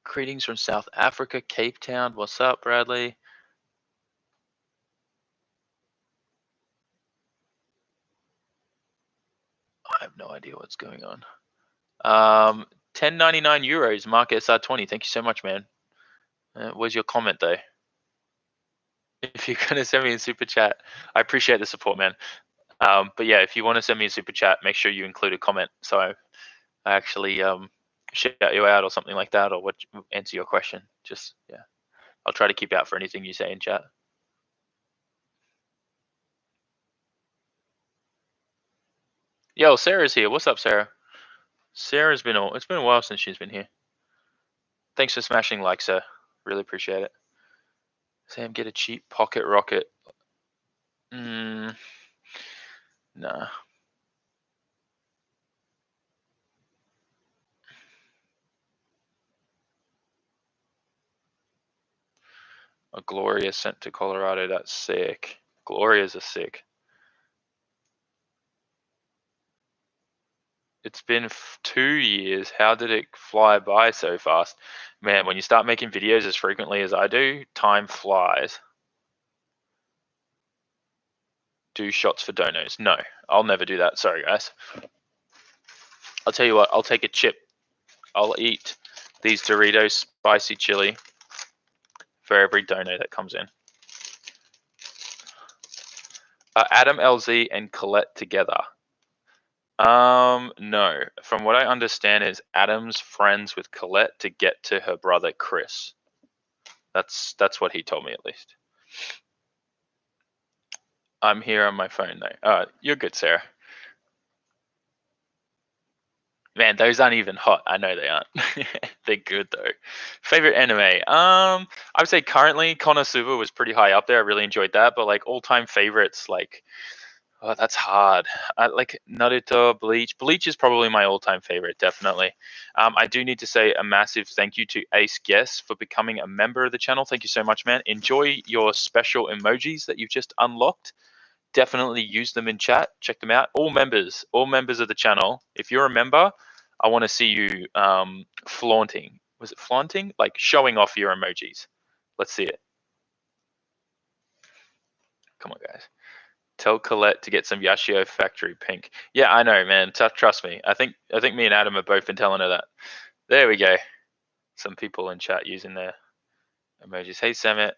Greetings from South Africa, Cape Town. What's up, Bradley? I have no idea what's going on. 10.99 euros, Mark SR20. Thank you so much, man. Where's your comment, though? If you're going to send me a super chat, I appreciate the support, man. But yeah, if you want to send me a super chat, make sure you include a comment so I actually shout you out or something like that, or answer your question. Just, yeah. I'll try to keep out for anything you say in chat. Yo, Sarah's here. What's up, Sarah? Sarah's been it's been a while since she's been here. Thanks for smashing like, sir. Really appreciate it. Sam, get a cheap pocket rocket. Nah. A Gloria sent to Colorado. That's sick. Glorias are sick. It's been 2 years. How did it fly by so fast? Man, when you start making videos as frequently as I do, time flies. Do shots for donos. No, I'll never do that. Sorry, guys. I'll tell you what, I'll take a chip. I'll eat these Doritos spicy chili for every dono that comes in. Adam, LZ, and Colette together. No. From what I understand is Adam's friends with Colette to get to her brother Chris. That's what he told me, at least. I'm here on my phone though. You're good, Sarah. Man, those aren't even hot. I know they aren't. They're good though. Favorite anime? I would say currently Konosuba was pretty high up there. I really enjoyed that. But like all-time favorites, like Oh, that's hard. I like Naruto, Bleach. Bleach is probably my all-time favorite, definitely. I do need to say a massive thank you to Ace Guess for becoming a member of the channel. Thank you so much, man. Enjoy your special emojis that you've just unlocked. Definitely use them in chat. Check them out. All members of the channel. If you're a member, I want to see you flaunting. Was it flaunting? Like showing off your emojis. Let's see it. Come on, guys. Tell Colette to get some Yashio Factory pink. Yeah, I know, man. Trust me. I think me and Adam have both been telling her that. There we go. Some people in chat using their emojis. Hey, Samet.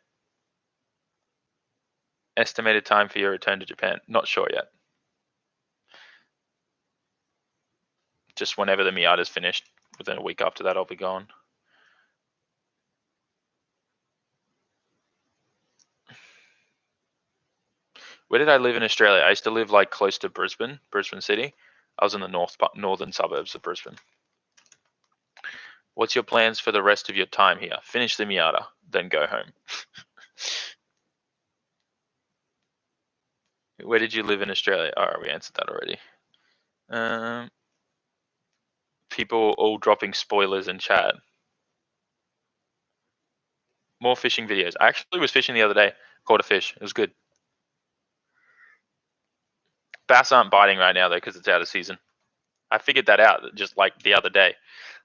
Estimated time for your return to Japan? Not sure yet. Just whenever the Miata's finished. Within a week after that, I'll be gone. Where did I live in Australia? I used to live like close to Brisbane City. I was in the northern suburbs of Brisbane. What's your plans for the rest of your time here? Finish the Miata, then go home. Where did you live in Australia? Oh, we answered that already. People all dropping spoilers in chat. More fishing videos. I actually was fishing the other day. Caught a fish. It was good. Bass aren't biting right now though because it's out of season. I figured that out just like the other day. I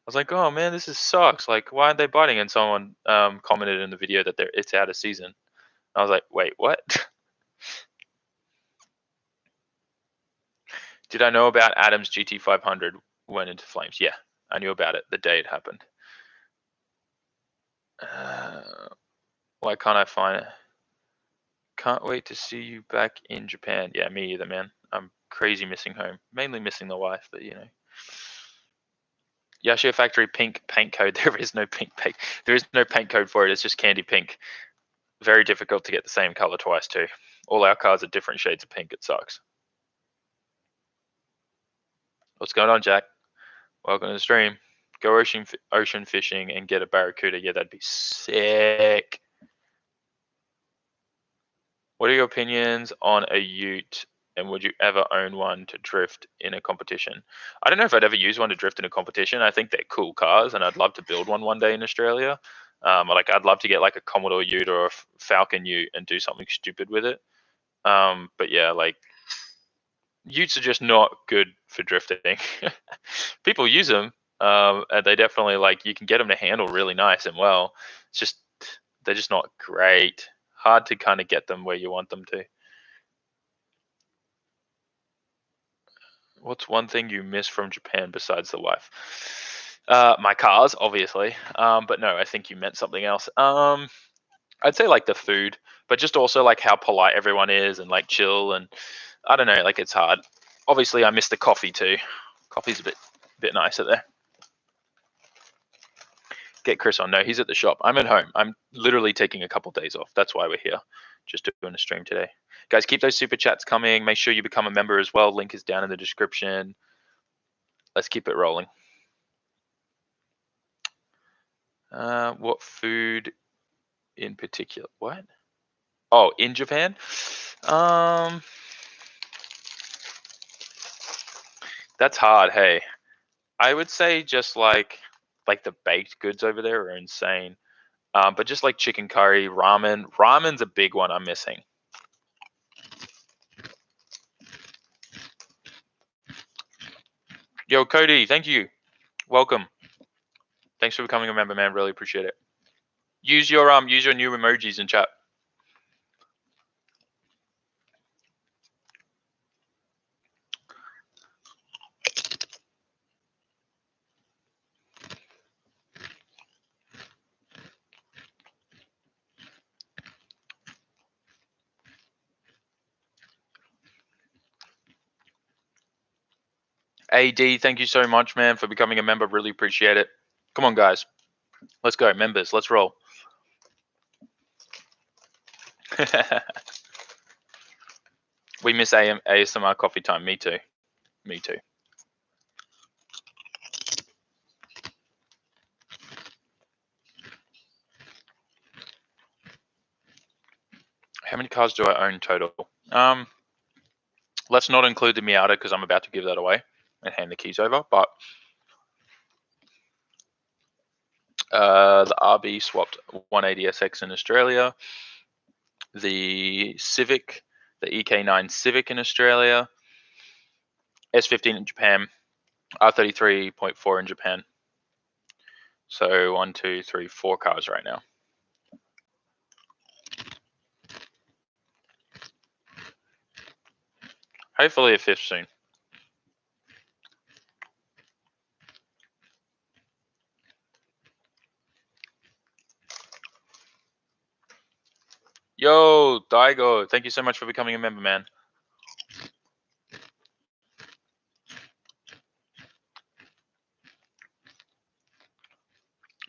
was like, oh man, this sucks. Like, why aren't they biting? And someone commented in the video that it's out of season. I was like, wait, what? Did I know about Adam's GT500 went into flames? Yeah, I knew about it the day it happened. Why can't I find it? Can't wait to see you back in Japan. Yeah, me either, man. I'm crazy missing home. Mainly missing the wife, but you know. Yashio Factory pink paint code. There is no pink paint. There is no paint code for it. It's just candy pink. Very difficult to get the same color twice too. All our cars are different shades of pink. It sucks. What's going on, Jack? Welcome to the stream. Go ocean fishing and get a barracuda. Yeah, that'd be sick. What are your opinions on a ute, and would you ever own one to drift in a competition? I don't know if I'd ever use one to drift in a competition. I think they're cool cars, and I'd love to build one day in Australia. Like I'd love to get like a Commodore Ute or a Falcon Ute and do something stupid with it. But yeah, like utes are just not good for drifting. People use them, and they definitely like you can get them to handle really nice and well. It's just they're just not great. Hard to kind of get them where you want them to. What's one thing you miss from Japan besides the wife? My cars, obviously. But no, I think you meant something else. I'd say like the food, but just also like how polite everyone is and like chill and I don't know, like it's hard. Obviously, I miss the coffee too. Coffee's a bit nicer there. Get Chris on. No, he's at the shop. I'm at home. I'm literally taking a couple days off. That's why we're here, just doing a stream today. Guys, keep those super chats coming. Make sure you become a member as well. Link is down in the description. Let's keep it rolling. What food in particular? What? Oh, in Japan? That's hard. Hey, I would say just like the baked goods over there are insane. But just like chicken curry, ramen. Ramen's a big one I'm missing. Yo, Cody, thank you. Welcome. Thanks for becoming a member, man. Really appreciate it. Use your new emojis in chat. AD, thank you so much, man, for becoming a member. Really appreciate it. Come on, guys. Let's go, members. Let's roll. We miss ASMR coffee time. Me too. Me too. How many cars do I own total? Let's not include the Miata because I'm about to give that away and hand the keys over. But the RB swapped 180SX in Australia. The Civic, the EK9 Civic in Australia. S15 in Japan. R33.4 in Japan. So 1, 2, 3, 4 cars right now. Hopefully a fifth soon. Yo, Daigo, thank you so much for becoming a member, man.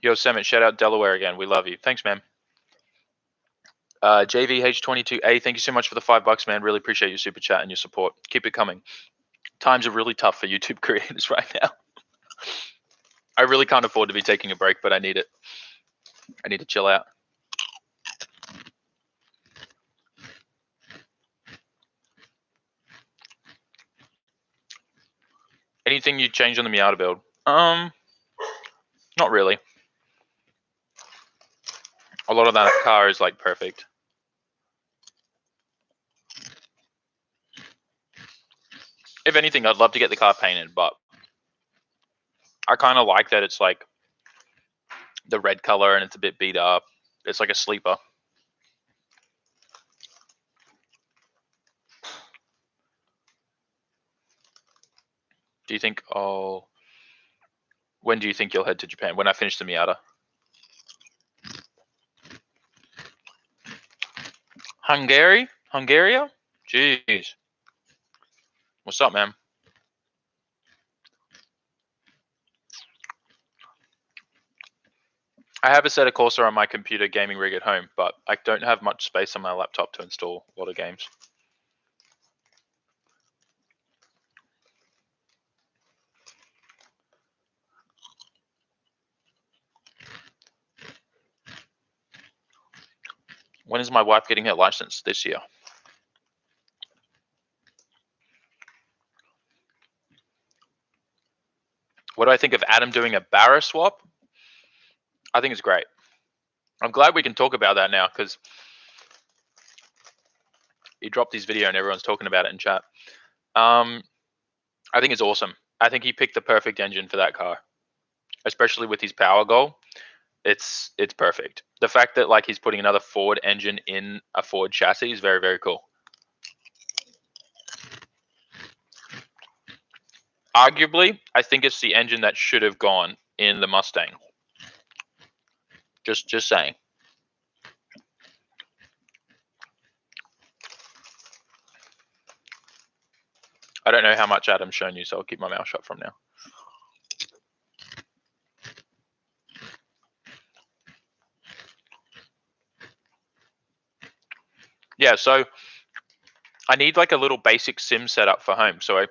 Yo, Summit, shout out Delaware again. We love you. Thanks, man. JVH22A, thank you so much for the $5, man. Really appreciate your super chat and your support. Keep it coming. Times are really tough for YouTube creators right now. I really can't afford to be taking a break, but I need it. I need to chill out. Anything you change on the Miata build? Not really. A lot of that car is like perfect. If anything, I'd love to get the car painted, but I kind of like that it's like the red color and it's a bit beat up. It's like a sleeper. Do you think, when do you think you'll head to Japan? When I finish the Miata? Hungary? Jeez. What's up, man? I have a set of Corsair on my computer gaming rig at home, but I don't have much space on my laptop to install a lot of games. When is my wife getting her license? This year. What do I think of Adam doing a Barra swap? I think it's great. I'm glad we can talk about that now because he dropped his video and everyone's talking about it in chat. I think it's awesome. I think he picked the perfect engine for that car, especially with his power goal. It's perfect. The fact that like he's putting another Ford engine in a Ford chassis is very, very cool. Arguably, I think it's the engine that should have gone in the Mustang. Just saying. I don't know how much Adam's shown you, so I'll keep my mouth shut from now. Yeah, so I need like a little basic sim setup for home. So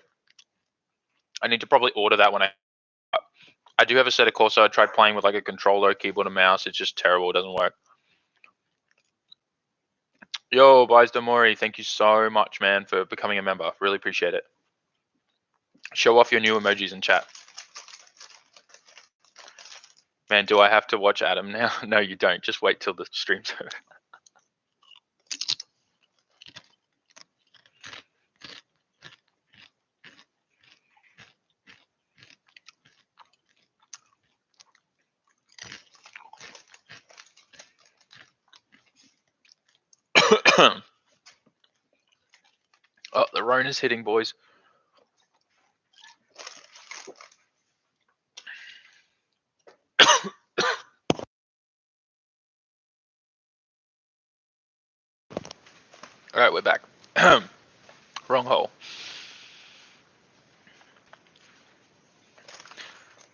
I need to probably order that when I do have a set of Corsair. I tried playing with like a controller, keyboard, and mouse. It's just terrible. It doesn't work. Yo, Buys Demori, thank you so much, man, for becoming a member. Really appreciate it. Show off your new emojis in chat. Man, do I have to watch Adam now? No, you don't. Just wait till the stream's over. Oh, the Rona's hitting, boys. All right, we're back. Wrong hole.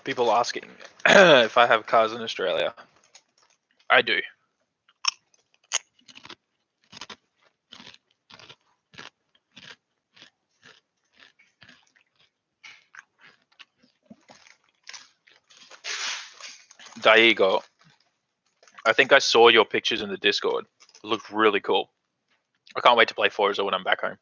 People asking if I have cars in Australia. I do. Daigo, I think I saw your pictures in the Discord. It looked really cool. I can't wait to play Forza when I'm back home.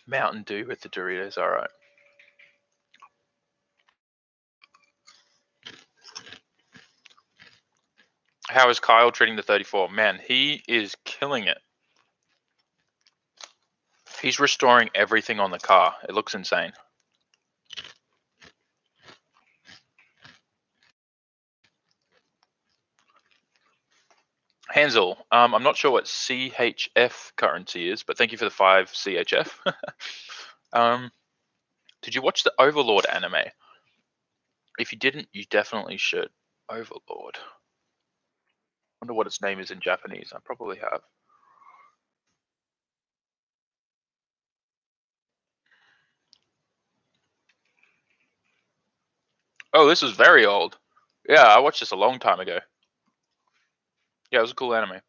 Mountain Dew with the Doritos. All right. How is Kyle treating the 34? Man, he is killing it. He's restoring everything on the car. It looks insane. Hansel, I'm not sure what CHF currency is, but thank you for the 5 CHF. Did you watch the Overlord anime? If you didn't, you definitely should. Overlord. Wonder what its name is in Japanese. I probably have. Oh, this is very old. Yeah, I watched this a long time ago. Yeah, it was a cool anime.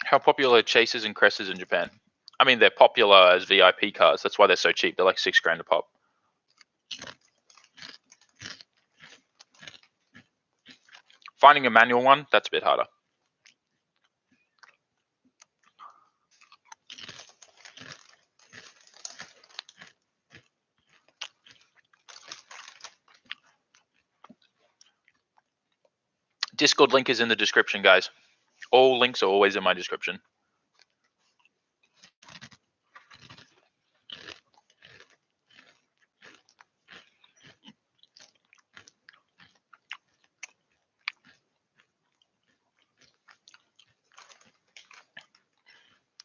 How popular are Chasers and Cressers in Japan? I mean, they're popular as VIP cars. That's why they're so cheap. They're like $6,000 a pop. Finding a manual one, that's a bit harder. Discord link is in the description, guys. All links are always in my description.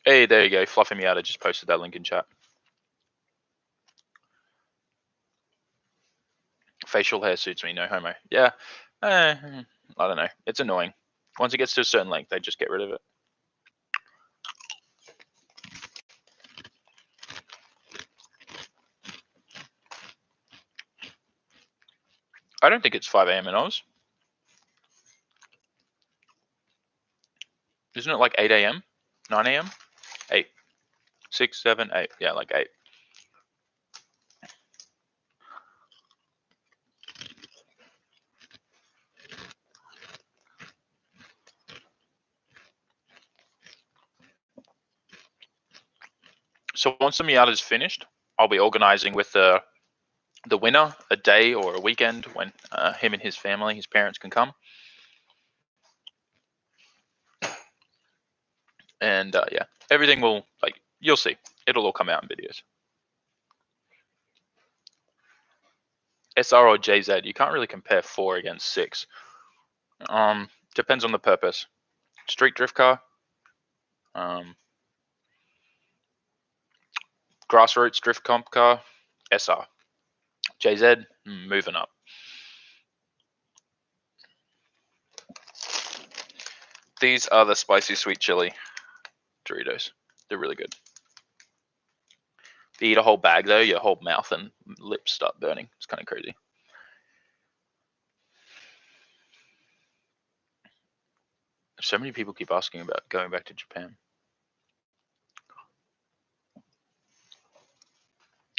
Hey, there you go. Fluffing me out. I just posted that link in chat. Facial hair suits me. No homo. Yeah. I don't know. It's annoying. Once it gets to a certain length, they just get rid of it. I don't think it's 5 a.m. in Oz. Isn't it like 8 a.m.? 9 a.m.? 8. 6, 7, 8. Yeah, like 8. So once the Miata is finished, I'll be organizing with the winner a day or a weekend when him and his family, his parents, can come. And yeah, everything will, like, you'll see. It'll all come out in videos. SR or JZ, you can't really compare 4 against 6. Depends on the purpose. Street drift car, grassroots drift comp car, SR. JZ, moving up. These are the spicy sweet chili Doritos. They're really good. If you eat a whole bag though, your whole mouth and lips start burning. It's kind of crazy. So many people keep asking about going back to Japan.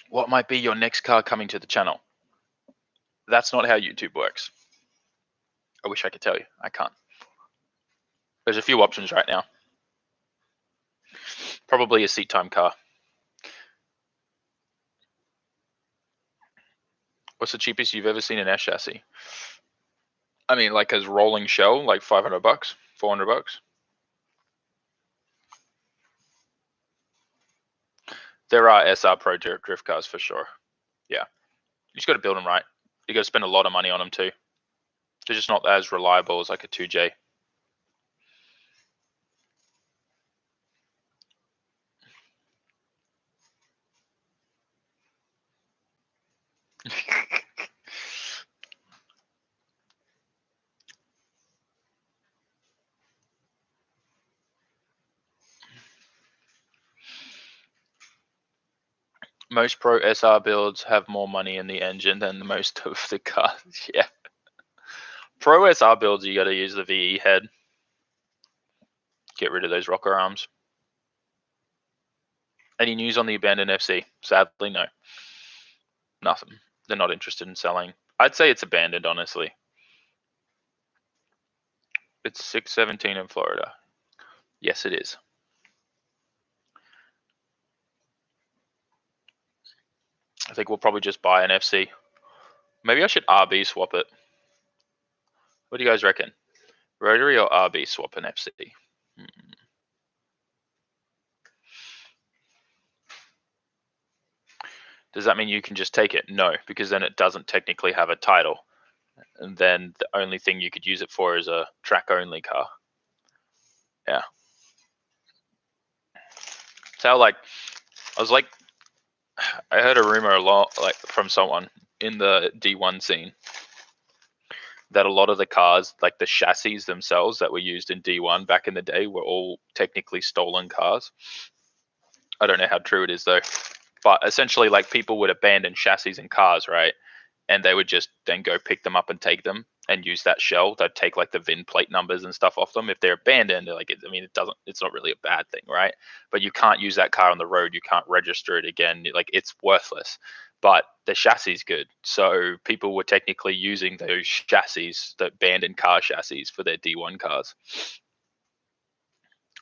What might be your next car coming to the channel? That's not how YouTube works. I wish I could tell you. I can't. There's a few options right now. Probably a seat time car. What's the cheapest you've ever seen an S chassis? I mean, like as rolling shell, like $500, $400. There are SR Pro drift cars for sure. Yeah, you just got to build them right. You got to spend a lot of money on them too. They're just not as reliable as like a 2J. Most Pro SR builds have more money in the engine than most of the cars. Yeah. Pro SR builds, you got to use the VE head. Get rid of those rocker arms. Any news on the abandoned FC? Sadly, no. Nothing. They're not interested in selling. I'd say it's abandoned, honestly. It's 6:17 in Florida. Yes, it is. I think we'll probably just buy an FC. Maybe I should RB swap it. What do you guys reckon? Rotary or RB swap an FC? Does that mean you can just take it? No, because then it doesn't technically have a title. And then the only thing you could use it for is a track-only car. Yeah. So I heard a rumor a lot, from someone in the D1 scene, that a lot of the cars, like the chassis themselves that were used in D1 back in the day, were all technically stolen cars. I don't know how true it is though, but essentially, like, people would abandon chassis in cars, right? And they would just then go pick them up and take them and use that shell. They'd take like the VIN plate numbers and stuff off them. If they're abandoned, it's not really a bad thing, right? But you can't use that car on the road. You can't register it again. Like, it's worthless. But the chassis is good. So people were technically using those chassis, the abandoned car chassis, for their D1 cars.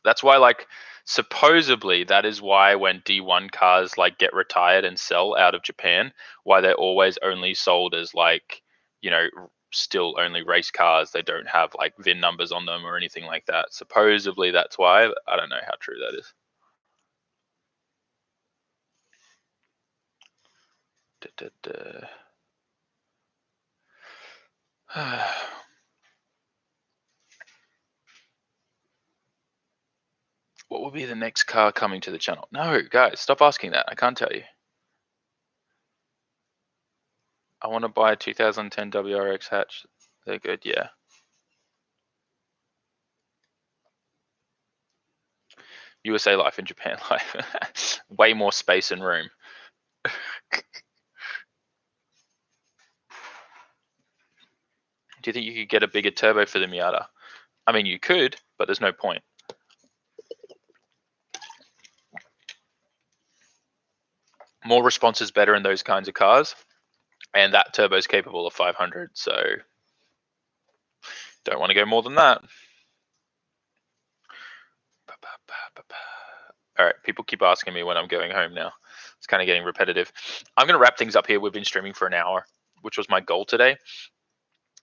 That's why, like, supposedly that is why when D1 cars like get retired and sell out of Japan, why they're always only sold as, like, still only race cars. They don't have like VIN numbers on them or anything like that. Supposedly that's why. I don't know how true that is. What will be the next car coming to the channel? No, guys, stop asking that. I can't tell you. I want to buy a 2010 WRX hatch. They're good, yeah. USA life and Japan life. Way more space and room. Do you think you could get a bigger turbo for the Miata? I mean, you could, but there's no point. More response is better in those kinds of cars, and that turbo is capable of 500, so don't want to go more than that. All right, people keep asking me when I'm going home now. It's kind of getting repetitive. I'm going to wrap things up here. We've been streaming for an hour, which was my goal today.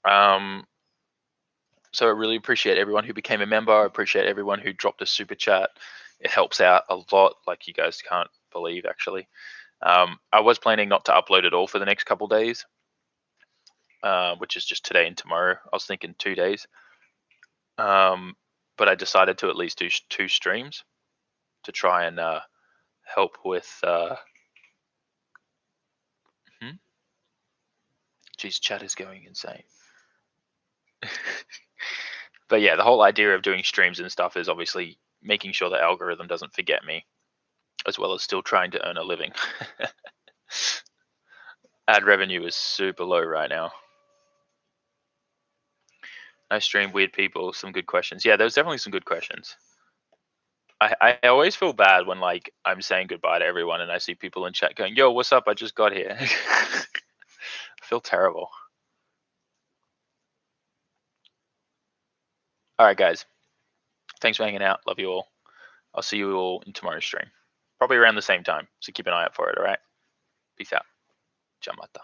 So I really appreciate everyone who became a member. I appreciate everyone who dropped a super chat. It helps out a lot, like you guys can't believe, actually. I was planning not to upload at all for the next couple days, which is just today and tomorrow. I was thinking 2 days. But I decided to at least do 2 streams to try and help with. Geez, chat is going insane. But yeah, the whole idea of doing streams and stuff is obviously making sure the algorithm doesn't forget me, as well as still trying to earn a living. Ad revenue is super low right now. Nice stream, weird people, some good questions. Yeah, there's definitely some good questions. I always feel bad when, like, I'm saying goodbye to everyone and I see people in chat going, yo, what's up? I just got here. I feel terrible. All right, guys. Thanks for hanging out. Love you all. I'll see you all in tomorrow's stream. Probably around the same time. So keep an eye out for it, all right? Peace out. Jamata.